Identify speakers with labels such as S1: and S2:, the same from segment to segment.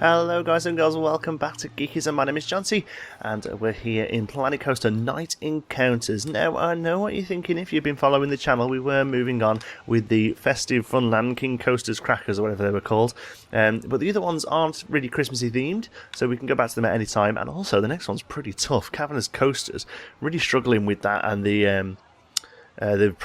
S1: Hello guys and girls, welcome back to Geekism. My name is John-C, and we're here in Planet Coaster Night Encounters. Now, I know what you're thinking if you've been following the channel. We were moving on with the festive Funland King Coasters Crackers, or whatever they were called. But the other ones aren't really Christmassy themed, so we can go back to them at any time. And also, the next one's pretty tough. Cavernous Coasters, really struggling with that and the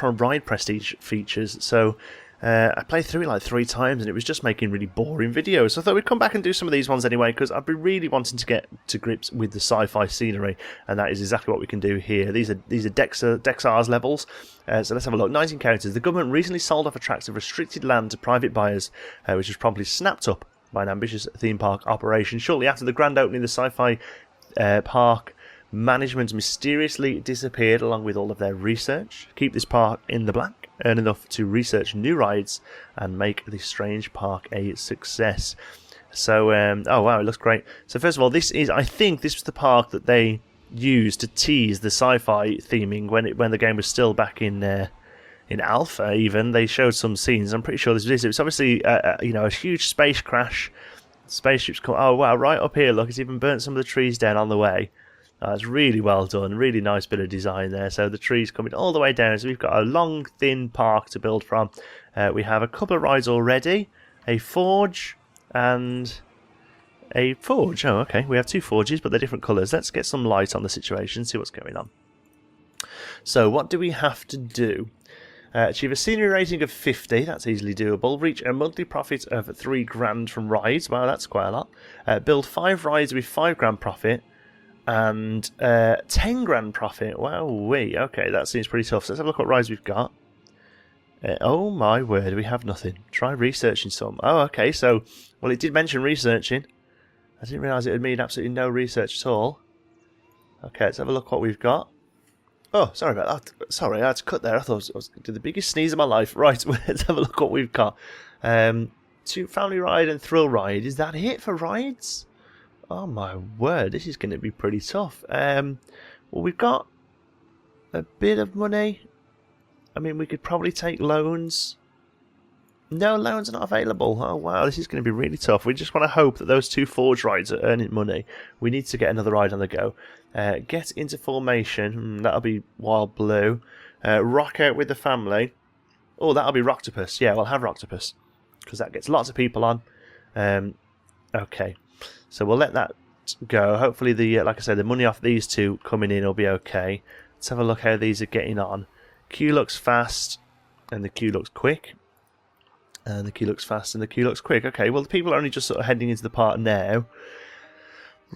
S1: ride prestige features. So I played through it like 3 times and it was just making really boring videos. So I thought we'd come back and do some of these ones anyway, because I've been really wanting to get to grips with the sci-fi scenery, and that is exactly what we can do here. These are Dex-R's levels. So let's have a look. Night Encounters. The government recently sold off a tract of restricted land to private buyers, which was promptly snapped up by an ambitious theme park operation. Shortly after the grand opening, the sci-fi park management mysteriously disappeared along with all of their research. Keep this park in the black, earn enough to research new rides and make the strange park a success. So, oh wow, it looks great. So first of all, I think this was the park that they used to tease the sci-fi theming when the game was still back in alpha. Even they showed some scenes. I'm pretty sure this was it. It's obviously a huge space crash. Spaceships come. Oh wow, right up here. Look, it's even burnt some of the trees down on the way. It's really well done, really nice bit of design there. So the trees coming all the way down, so we've got a long, thin park to build from. We have a couple of rides already, a forge and a forge. Oh, okay, we have 2 forges, but they're different colours. Let's get some light on the situation, see what's going on. So what do we have to do? Achieve a scenery rating of 50, that's easily doable. Reach a monthly profit of $3 grand from rides, wow, that's quite a lot. Build 5 rides with $5 grand profit. And 10 grand profit. Wow, okay, that seems pretty tough. So let's have a look what rides we've got. Oh my word, we have nothing. Try researching some. Oh, okay, so, well, it did mention researching. I didn't realise it would mean absolutely no research at all. Okay, let's have a look what we've got. Oh, sorry about that. Sorry, I had to cut there. I thought I was going to do the biggest sneeze of my life. Right, let's have a look what we've got. 2 family ride and thrill ride. Is that it for rides? Oh my word, this is going to be pretty tough. Well, we've got a bit of money. I mean, we could probably take loans. No, loans are not available. Oh wow, this is going to be really tough. We just want to hope that those 2 forge rides are earning money. We need to get another ride on the go. Get into formation. That'll be Wild Blue. Rock out with the family. Oh, that'll be Rocktopus. Yeah, we'll have Rocktopus, because that gets lots of people on. Okay. So we'll let that go. Hopefully, like I said, the money off these 2 coming in will be okay. Let's have a look how these are getting on. Queue looks fast, and the queue looks quick. And the queue looks fast, and the queue looks quick. Okay, well, the people are only just sort of heading into the park now.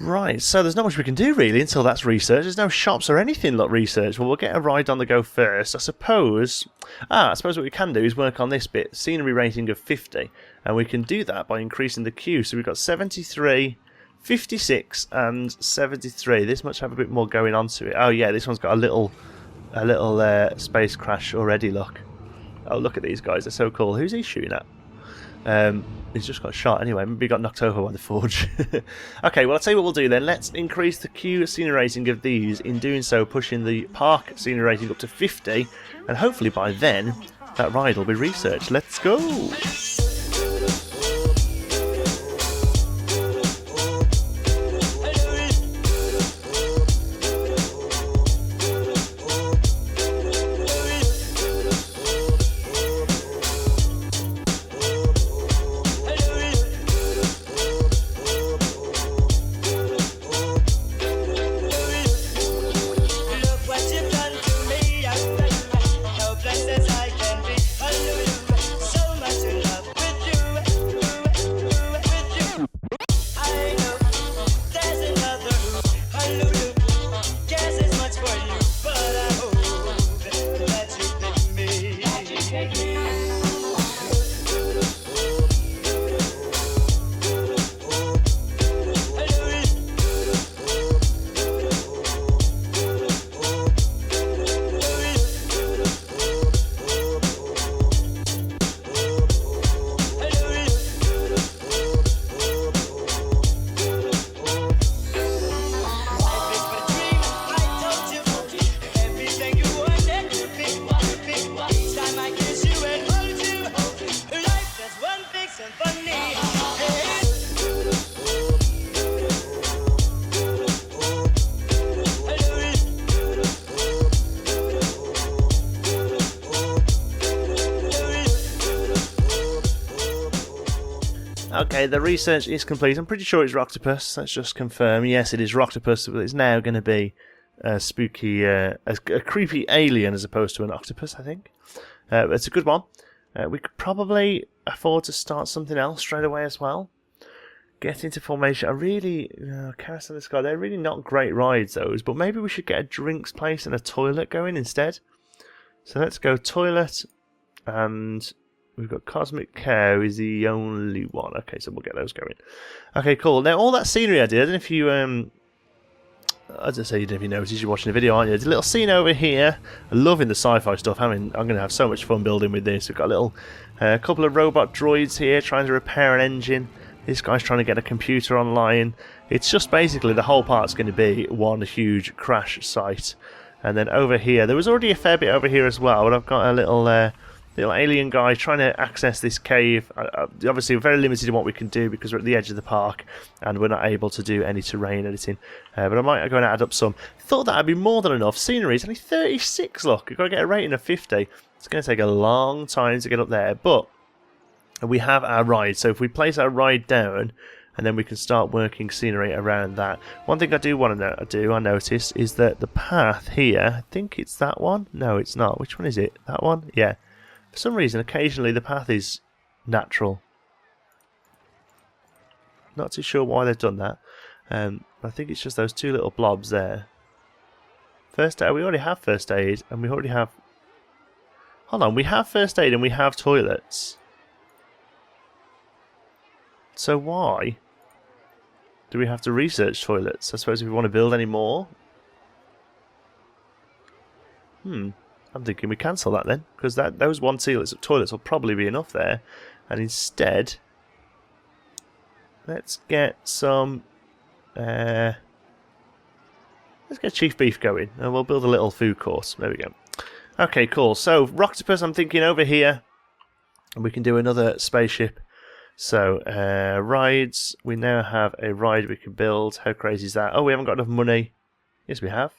S1: Right, so there's not much we can do, really, until that's researched. There's no shops or anything like research. Well, we'll get a ride on the go first. I suppose what we can do is work on this bit. Scenery rating of 50. And we can do that by increasing the queue. So we've got 73... 56 and 73. This must have a bit more going on to it. Oh yeah, this one's got a little space crash already. Look. Oh, look at these guys. They're so cool. Who's he shooting at? He's just got shot anyway. Maybe he got knocked over by the forge. Okay, well, I'll tell you what we'll do then. Let's increase the queue scenery rating of these. In doing so, pushing the park scenery rating up to 50. And hopefully by then, that ride will be researched. Let's go! Okay, the research is complete. I'm pretty sure it's Roctopus. Let's just confirm. Yes, it is Roctopus, but it's now going to be a spooky, a creepy alien as opposed to an octopus, I think. It's a good one. We could probably afford to start something else straight away as well. Get into formation. I really... Carousel of the Sky, they're really not great rides, those, but maybe we should get a drinks place and a toilet going instead. So let's go toilet, and we've got Cosmic Cow is the only one. Okay, so we'll get those going. Okay, cool. Now, all that scenery I did, I don't know if you... as I say, you don't know if you noticed, you're watching the video, aren't you? There's a little scene over here. I'm loving the sci-fi stuff. I'm going to have so much fun building with this. We've got a little couple of robot droids here trying to repair an engine. This guy's trying to get a computer online. It's just basically the whole part's going to be one huge crash site. And then over here, there was already a fair bit over here as well, but I've got a little alien guy trying to access this cave. Obviously, we're very limited in what we can do because we're at the edge of the park and we're not able to do any terrain editing. But I might go and add up some. Thought that would be more than enough. Scenery is only 36, look. We've got to get a rating of 50. It's going to take a long time to get up there, but we have our ride. So if we place our ride down, and then we can start working scenery around that. One thing I do want to I notice, is that the path here, I think it's that one. No, it's not. Which one is it? That one? Yeah. For some reason, occasionally the path is natural. Not too sure why they've done that. I think it's just those two little blobs there. First aid. We already have first aid, and we already have... Hold on, we have first aid and we have toilets. So why do we have to research toilets? I suppose if we want to build any more. I'm thinking we cancel that then, because those one toilets will probably be enough there. And instead, let's get some... let's get Chief Beef going, and we'll build a little food court. There we go. Okay, cool. So, Roctopus, I'm thinking over here, and we can do another spaceship. So, rides. We now have a ride we can build. How crazy is that? Oh, we haven't got enough money. Yes, we have.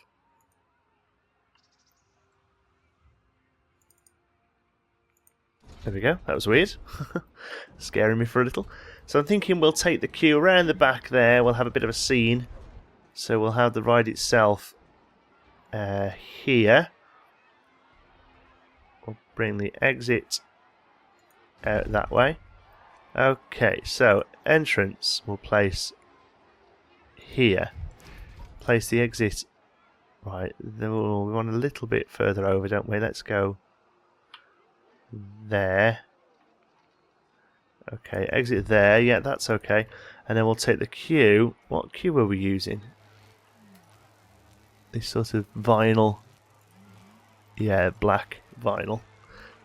S1: There we go. That was weird. Scaring me for a little. So I'm thinking we'll take the queue around the back there. We'll have a bit of a scene. So we'll have the ride itself here. We'll bring the exit out that way. Okay, so entrance we'll place here. Place the exit right. We want a little bit further over, don't we? Let's go there. Okay, exit there. Yeah, that's okay. And then we'll take the queue. What queue are we using? This sort of vinyl. Yeah, black vinyl.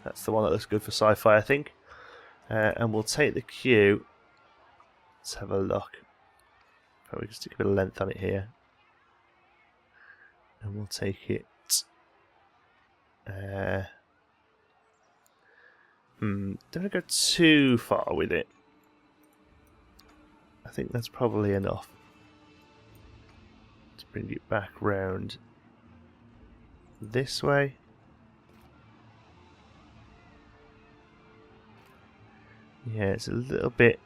S1: That's the one that looks good for sci-fi, I think. And we'll take the queue. Let's have a look. We can stick a bit of length on it here. And we'll take it. Don't want to go too far with it. I think that's probably enough. Let's bring it back round this way. Yeah, it's a little bit...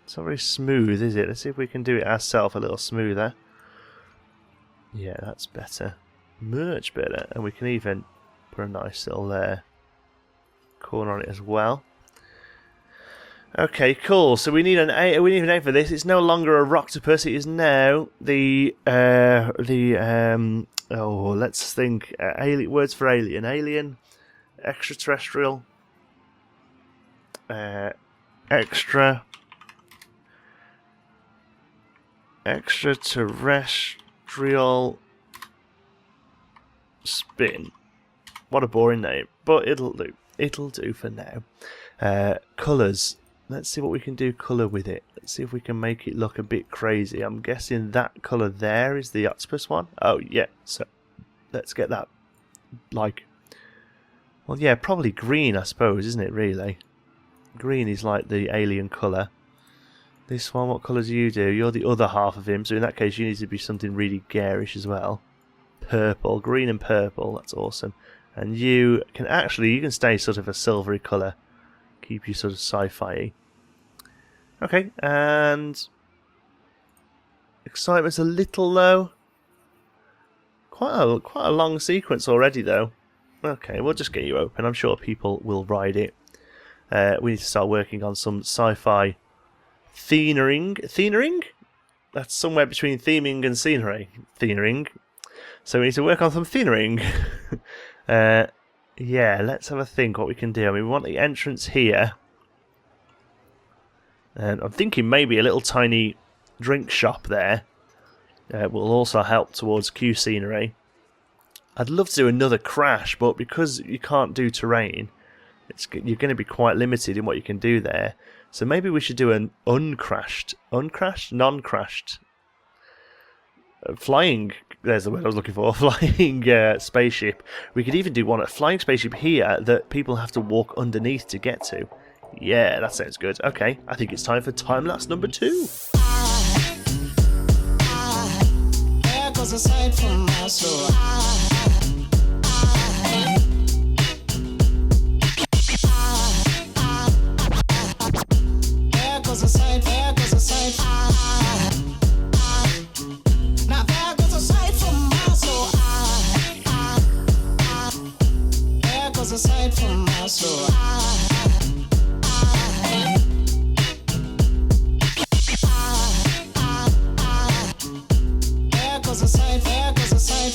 S1: It's not very smooth, is it? Let's see if we can do it ourselves a little smoother. Yeah, that's better. Much better. And we can even put a nice little corner on it as well. Okay, cool. So we need an name for this. It's no longer a Roctopus. It is now the let's think. Words for alien. Alien, extraterrestrial, extraterrestrial spin. What a boring name, but it'll do. It'll do for now. Colours. Let's see what we can do colour with it. Let's see if we can make it look a bit crazy. I'm guessing that colour there is the octopus one. Oh, yeah. So, let's get that, like... Well, yeah, probably green, I suppose, isn't it, really? Green is like the alien colour. This one, what colour do? You're the other half of him, so in that case you need to be something really garish as well. Purple. Green and purple. That's awesome. And you can stay sort of a silvery colour. Keep you sort of sci-fi-y. Okay, and excitement's a little low. Quite a long sequence already, though. Okay, we'll just get you open. I'm sure people will ride it. We need to start working on some sci-fi themering. Themering? That's somewhere between theming and scenery. Themering. So we need to work on some themering. Yeah, let's have a think what we can do. I mean, we want the entrance here. And I'm thinking maybe a little tiny drink shop there will also help towards queue scenery. I'd love to do another crash, but because you can't do terrain, you're going to be quite limited in what you can do there. So maybe we should do an non-crashed, flying, there's the word I was looking for, flying spaceship. We could even do a flying spaceship here that people have to walk underneath to get to. Yeah, that sounds good. Okay, I think it's time for time-lapse number 2.
S2: There goes a sight from my soul. There goes a sight, there goes a sight. Now there goes a sight from my soul. There goes a sight from my soul. There goes a sight, there goes a sight.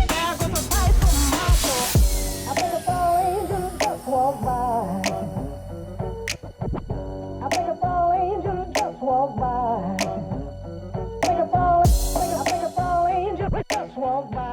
S2: There goes a sight from my soul. I think a fallen angel just walked by. I think a fallen angel just walked by. I think a fallen angel just walked by.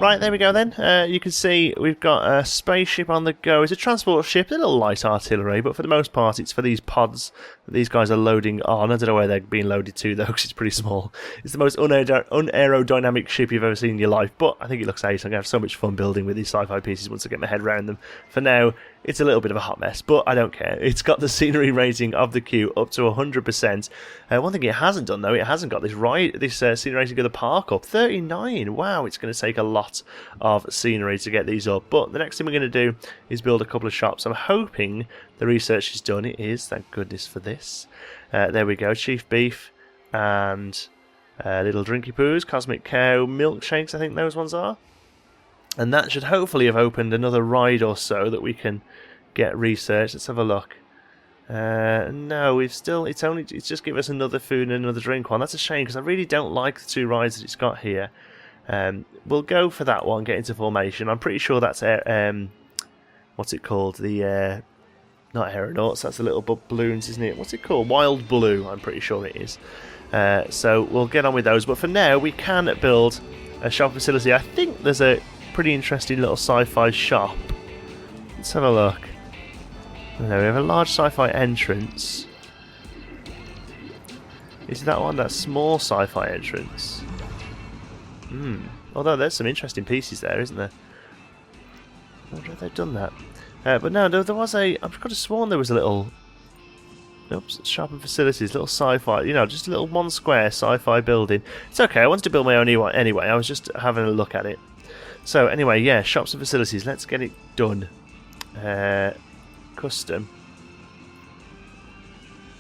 S1: Right, there we go then. You can see we've got a spaceship on the go. It's a transport ship, a little light artillery, but for the most part it's for these pods that these guys are loading on. I don't know where they're being loaded to though, because it's pretty small. It's the most unaerodynamic ship you've ever seen in your life, but I think it looks ace. I'm going to have so much fun building with these sci-fi pieces once I get my head around them. For now, it's a little bit of a hot mess, but I don't care. It's got the scenery rating of the queue up to 100%. One thing it hasn't done though, it hasn't got this scenery rating of the park up. 39. Wow, it's going to take a lot of scenery to get these up. But the next thing we're going to do is build a couple of shops. I'm hoping the research is done. It is, thank goodness for this. There we go, Chief Beef and Little Drinky Poos, Cosmic Cow, Milkshakes, I think those ones are. And that should hopefully have opened another ride or so that we can get researched. Let's have a look. No, it's just give us another food and another drink one. That's a shame because I really don't like the 2 rides that it's got here. We'll go for that one, get into formation. I'm pretty sure that's what's it called? The not aeronauts, that's the little balloons, isn't it? What's it called? Wild Blue, I'm pretty sure it is. So we'll get on with those, but for now we can build a shop facility. I think there's a pretty interesting little sci-fi shop. Let's have a look. There we have a large sci-fi entrance. Is that one? That small sci-fi entrance. Although there's some interesting pieces there, isn't there? I wonder if they've done that. But no, there was a... I could have sworn there was a little... Oops, shop and facilities, little sci-fi, just a little 1 square sci-fi building. It's okay, I wanted to build my own anyway, I was just having a look at it. So anyway, yeah, shops and facilities, let's get it done. Custom.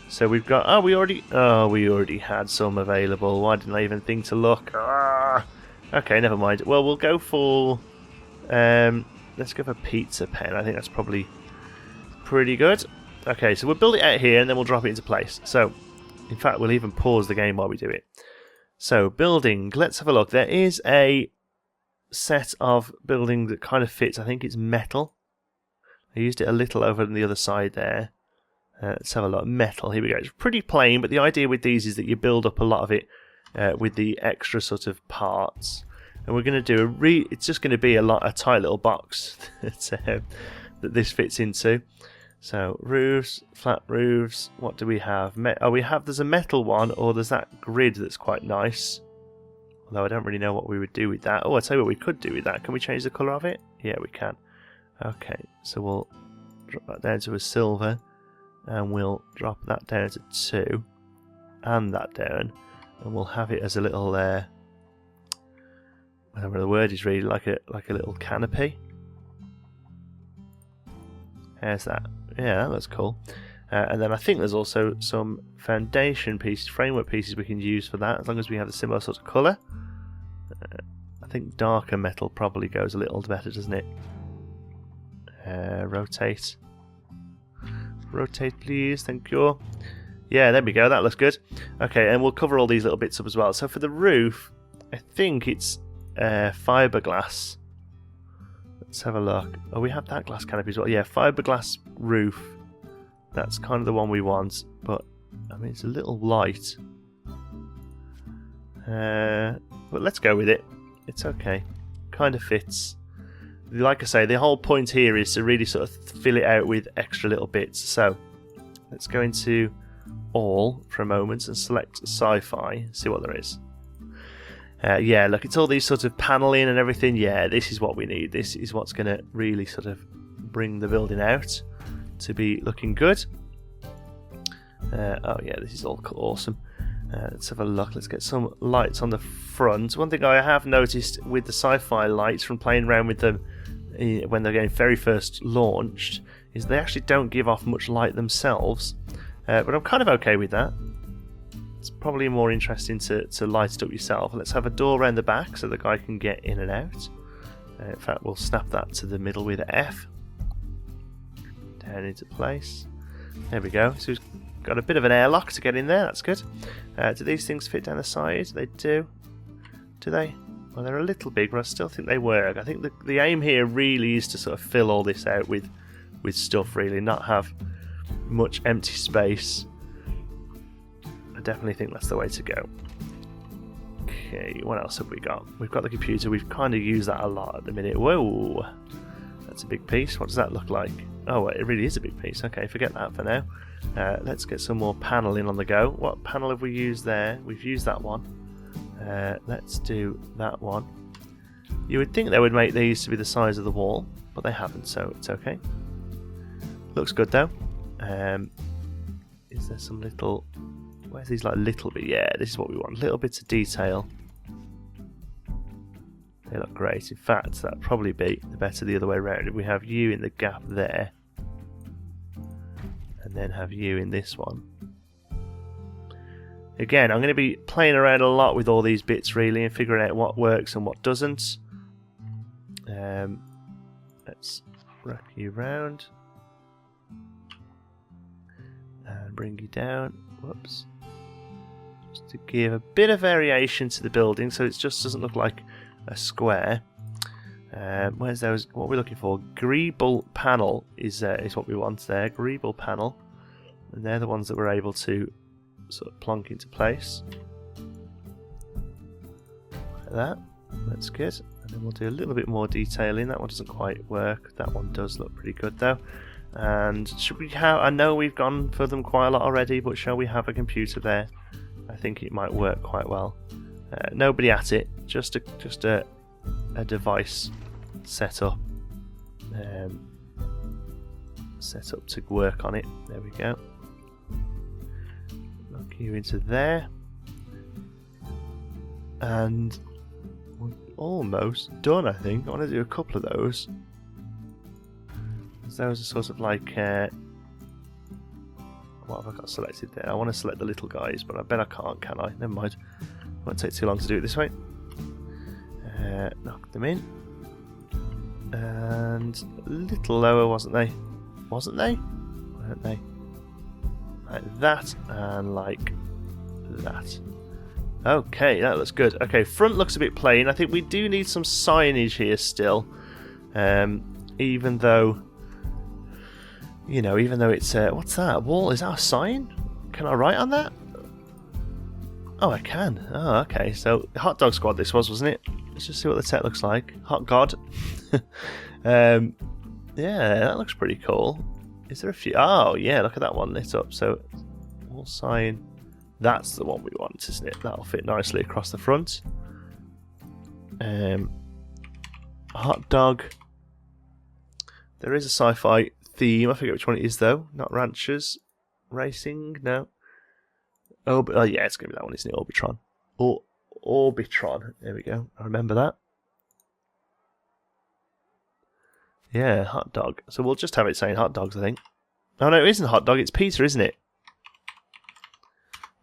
S1: So we've got... we already had some available. Why didn't I even think to look? Okay, never mind. Well, we'll go for... let's go for Pizza Pen. I think that's probably pretty good. Okay, so we'll build it out here and then we'll drop it into place. So, in fact, we'll even pause the game while we do it. So, building. Let's have a look. There is a set of building that kind of fits. I think it's metal. I used it a little over on the other side there. Let's have a look. Metal. Here we go. It's pretty plain, but the idea with these is that you build up a lot of it with the extra sort of parts. And we're going to do it's just going to be a tight little box that this fits into. So roofs, flat roofs. What do we have? There's a metal one, or there's that grid that's quite nice. Although I don't really know what we would do with that. Oh, I'll tell you what we could do with that. Can we change the colour of it? Yeah, we can. Okay, so we'll drop that down to a silver, and we'll drop that down to 2, and that down, and we'll have it as a little whatever the word is really, like a little canopy. How's that? Yeah, that looks cool. And then I think there's also some foundation pieces, framework pieces we can use for that, as long as we have a similar sort of colour. I think darker metal probably goes a little better, doesn't it? Rotate. Rotate, please. Thank you. Yeah, there we go. That looks good. Okay, and we'll cover all these little bits up as well. So for the roof, I think it's fiberglass. Let's have a look. Oh, we have that glass canopy as well. Yeah, fiberglass roof. That's kind of the one we want. But, I mean, it's a little light. But let's go with it. It's okay. Kind of fits. Like I say, the whole point here is to really sort of fill it out with extra little bits. So, let's go into all for a moment and select sci-fi. See what there is. Yeah, look, it's all these sort of paneling and everything. Yeah, this is what we need. This is what's going to really sort of bring the building out to be looking good. Oh yeah, this is all awesome. Let's have a look. Let's get some lights on the front. One thing I have noticed with the sci-fi lights from playing around with them when they're getting very first launched is they actually don't give off much light themselves. But I'm kind of okay with that. It's probably more interesting to light it up yourself. Let's have a door around the back so the guy can get in and out. In fact, we'll snap that to the middle with F. Down into place. There we go. So he's got a bit of an airlock to get in there. That's good. Do these things fit down the side? They do. Do they? Well, they're a little big, but I still think they work. I think the aim here really is to sort of fill all this out with stuff, really, not have much empty space. I definitely think that's the way to go. Okay, what else have we got? We've got the computer. We've kind of used that a lot at the minute. Whoa, that's a big piece. What does that look like? Oh, it really is a big piece. Okay, forget that for now. Let's get some more paneling on the go. What panel have we used there? We've used that one. Let's do that one. You would think they would make these to be the size of the wall, but they haven't, so it's okay. Looks good though. Is there some little... Where's these like little bit? Yeah, this is what we want. Little bits of detail. They look great. In fact, that'd probably be the better the other way around. If we have you in the gap there, and then have you in this one. Again, I'm going to be playing around a lot with all these bits really and figuring out what works and what doesn't. Let's wrap you round and bring you down. Whoops. Just to give a bit of variation to the building so it just doesn't look like a square. Where's those? What we're looking for? Greeble panel is what we want there. Greeble panel, and they're the ones that we're able to sort of plonk into place. Like that. That's good. And then we'll do a little bit more detailing. That one doesn't quite work. That one does look pretty good though. And should we have? I know we've gone for them quite a lot already, but shall we have a computer there? I think it might work quite well. Nobody at it. Just a device set up. Set up to work on it. There we go. Lock you into there. And we're almost done, I think. I want to do a couple of those. Those are sort of like... what have I got selected there? I want to select the little guys, but I bet I can't, can I? Never mind. It won't take too long to do it this way. Knock them in. And a little lower, wasn't they? Wasn't they? Weren't they? Like that and like that. Okay, that looks good. Okay, front looks a bit plain. I think we do need some signage here still. Even though... You know, even though it's... what's that? Wall? Is that a sign? Can I write on that? Oh, I can. Oh, okay. So, Hot Dog Squad this was, wasn't it? Let's just see what the tech looks like. Hot God. Yeah, that looks pretty cool. Is there a few... Oh, yeah, look at that one lit up. So, wall sign. That's the one we want, isn't it? That'll fit nicely across the front. Hot Dog. There is a sci-fi theme. I forget which one it is though. Not Ranchers Racing. No. Oh, yeah, it's gonna be that one, isn't it? Orbitron. Orbitron. There we go. I remember that. Yeah, hot dog. So we'll just have it saying hot dogs, I think. Oh no, it isn't hot dog, it's pizza, isn't it?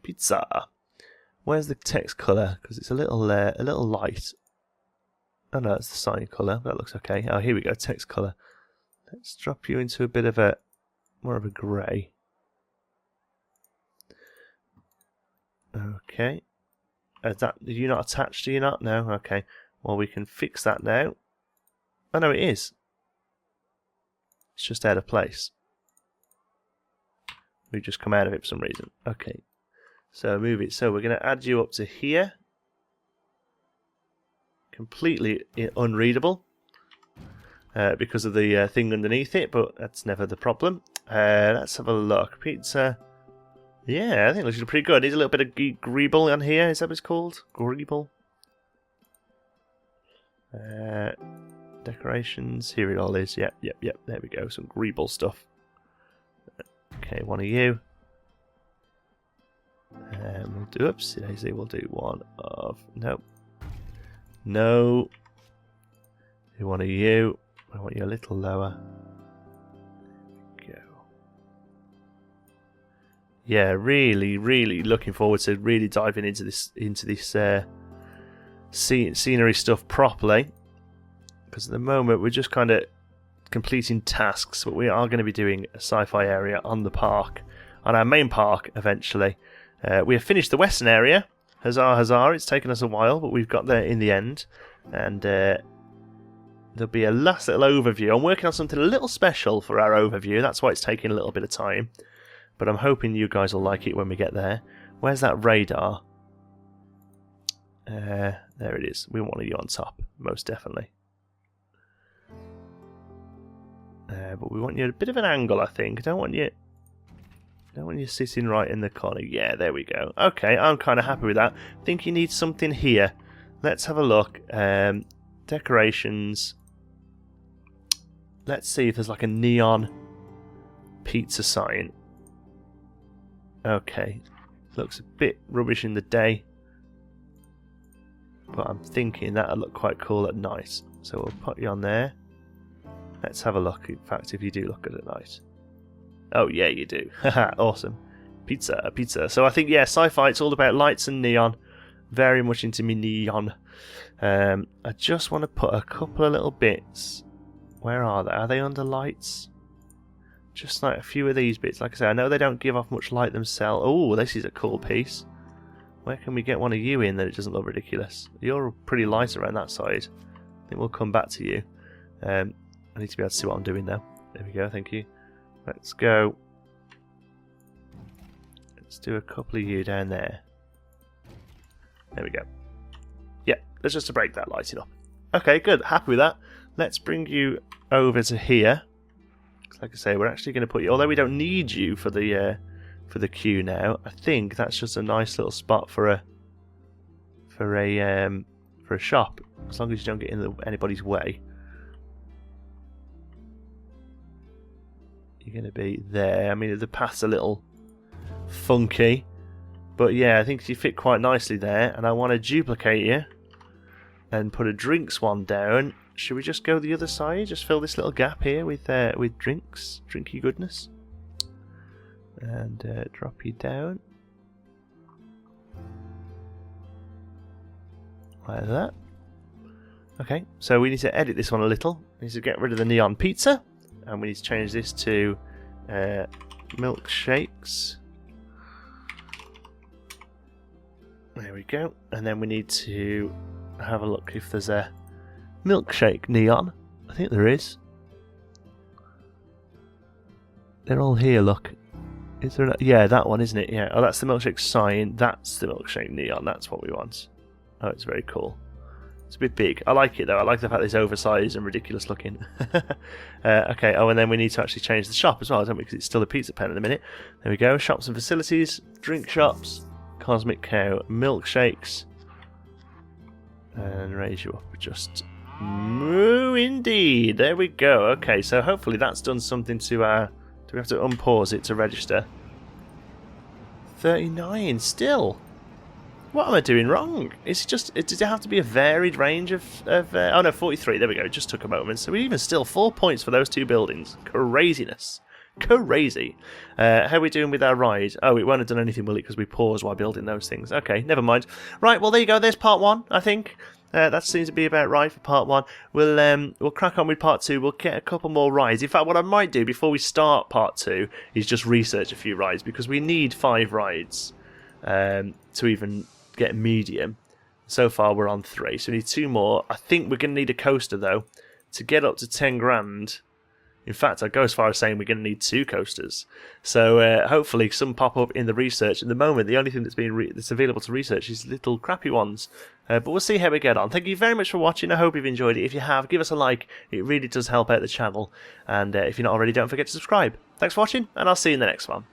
S1: Pizza. Where's the text colour? Because it's a little light. Oh no, that's the sign colour. That looks okay. Oh, here we go, text colour. Let's drop you into a bit of a more of a grey. Okay. Are you not attached? Are you not? No? Okay. Well, we can fix that now. Oh no, it is. It's just out of place. We've just come out of it for some reason. Okay. So move it. So we're going to add you up to here. Completely unreadable. Because of the thing underneath it, but that's never the problem. Let's have a look. Pizza. Yeah, I think it looks pretty good. Needs a little bit of greeble on here. Is that what it's called? Greeble. Decorations. Here it all is. Yep. There we go. Some greeble stuff. Okay, one of you. We'll do. Oops, Daisy. We'll do one of. Nope. No. Do one of you. I want you a little lower. There we go. Yeah, really looking forward to really diving into this scenery stuff properly. Because at the moment we're just kind of completing tasks, but we are going to be doing a sci-fi area on the park, on our main park eventually. We have finished the western area. Huzzah, huzzah! It's taken us a while, but we've got there in the end, and. There'll be a last little overview. I'm working on something a little special for our overview. That's why it's taking a little bit of time. But I'm hoping you guys will like it when we get there. Where's that radar? There it is. We want you on top, most definitely. But we want you at a bit of an angle, I think. I don't want you sitting right in the corner. Yeah, there we go. Okay, I'm kind of happy with that. I think you need something here. Let's have a look. Decorations. Let's see if there's like a neon pizza sign. Okay. Looks a bit rubbish in the day. But I'm thinking that'll look quite cool at night. So we'll put you on there. Let's have a look. In fact, if you do look good at night. Oh yeah, you do. Haha, awesome. Pizza, pizza. So I think, yeah, sci-fi, it's all about lights and neon. Very much into me neon. I just want to put a couple of little bits. Where are they? Are they under lights? Just like a few of these bits. Like I say, I know they don't give off much light themselves. Oh, this is a cool piece. Where can we get one of you in that it doesn't look ridiculous? You're pretty light around that side. I think we'll come back to you. I need to be able to see what I'm doing now. There we go, thank you. Let's go. Let's do a couple of you down there. There we go. Yeah, let's just break that lighting up. Okay, good. Happy with that. Let's bring you over to here. Like I say, we're actually going to put you. Although we don't need you for the queue now, I think that's just a nice little spot for a shop. As long as you don't get in anybody's way. You're going to be there. I mean, the path's a little funky. But yeah, I think you fit quite nicely there, and I want to duplicate you and put a drinks one down. Should we just go the other side? Just fill this little gap here with drinks, drinky goodness, and drop you down like that. Okay, so we need to edit this one a little. We need to get rid of the neon pizza, and we need to change this to milkshakes. There we go. And then we need to have a look if there's a milkshake neon. I think there is. They're all here, look. Is there yeah, that one, isn't it? Yeah. Oh, that's the milkshake sign. That's the milkshake neon. That's what we want. Oh, it's very cool. It's a bit big. I like it, though. I like the fact that it's oversized and ridiculous looking. Okay. Oh, and then we need to actually change the shop as well, don't we? Because it's still a pizza pen in a minute. There we go. Shops and facilities. Drink shops. Cosmic Cow. Milkshakes. And raise you up just... Moo indeed. There we go. Okay, so hopefully that's done something to our... Do we have to unpause it to register? 39 still. What am I doing wrong? Is it just... Does it have to be a varied range of... oh no, 43. There we go. It just took a moment. So we even still 4 points for those two buildings. Craziness. Crazy. How are we doing with our ride? Oh, it won't have done anything, will it? Because we paused while building those things. Okay, never mind. Right, well, there you go. There's part 1, I think. That seems to be about right for part 1. We'll crack on with part 2. We'll get a couple more rides. In fact, what I might do before we start part 2 is just research a few rides, because we need 5 rides to even get medium. So far, we're on 3, so we need 2 more. I think we're going to need a coaster, though, to get up to 10 grand. In fact, I'd go as far as saying we're going to need 2 coasters. So hopefully some pop up in the research. At the moment, the only thing that's available to research is little crappy ones. But we'll see how we get on. Thank you very much for watching. I hope you've enjoyed it. If you have, give us a like. It really does help out the channel. And if you're not already, don't forget to subscribe. Thanks for watching, and I'll see you in the next one.